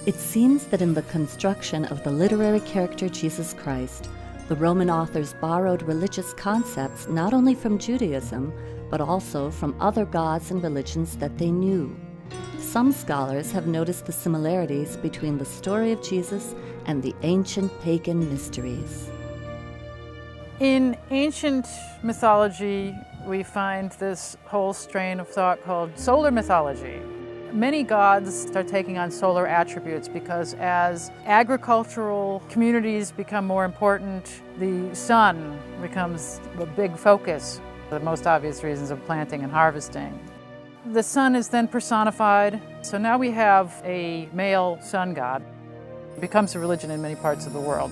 It seems that in the construction of the literary character Jesus Christ, the Roman authors borrowed religious concepts not only from Judaism, but also from other gods and religions that they knew. Some scholars have noticed the similarities between the story of Jesus and the ancient pagan mysteries. In ancient mythology, we find this whole strain of thought called solar mythology. Many gods start taking on solar attributes because as agricultural communities become more important, the sun becomes a big focus, the most obvious reasons of planting and harvesting. The sun is then personified, so now we have a male sun god. It becomes a religion in many parts of the world.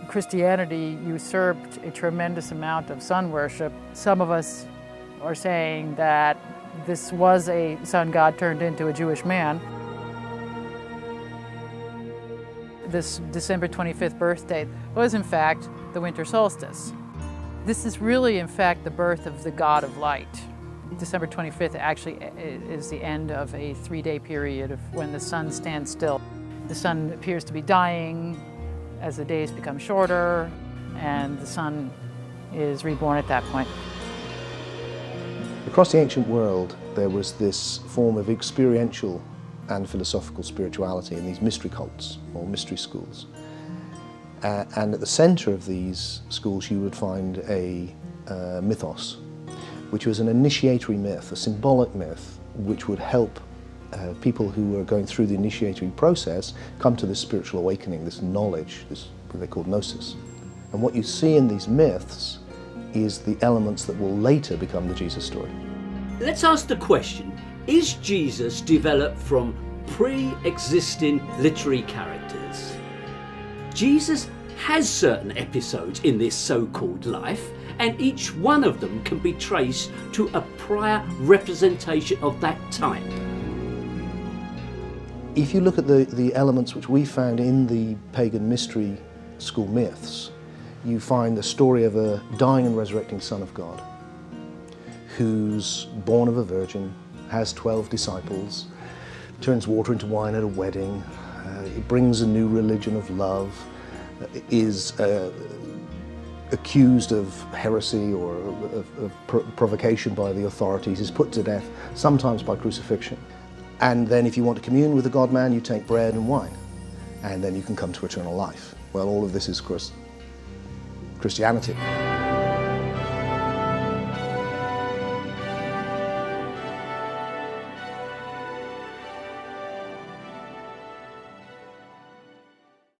Christianity usurped a tremendous amount of sun worship. Some of us are saying that this was a sun god turned into a Jewish man. This December 25th birthday was in fact the winter solstice. This is really in fact the birth of the god of light. December 25th actually is the end of a 3-day period of when the sun stands still. The sun appears to be dying as the days become shorter, and the sun is reborn at that point. Across the ancient world, there was this form of experiential and philosophical spirituality in these mystery cults, or mystery schools. And at the center of these schools you would find a mythos, which was an initiatory myth, a symbolic myth, which would help people who were going through the initiatory process come to this spiritual awakening, this knowledge, this what they call gnosis. And what you see in these myths is the elements that will later become the Jesus story. Let's ask the question, is Jesus developed from pre-existing literary characters? Jesus has certain episodes in this so-called life, and each one of them can be traced to a prior representation of that time. If you look at the elements which we found in the pagan mystery school myths, you find the story of a dying and resurrecting Son of God who's born of a virgin, has 12 disciples, turns water into wine at a wedding, it brings a new religion of love, is accused of heresy or of provocation by the authorities, is put to death, sometimes by crucifixion. And then if you want to commune with the God-man, you take bread and wine, and then you can come to eternal life. Well, all of this is, of course, Christianity.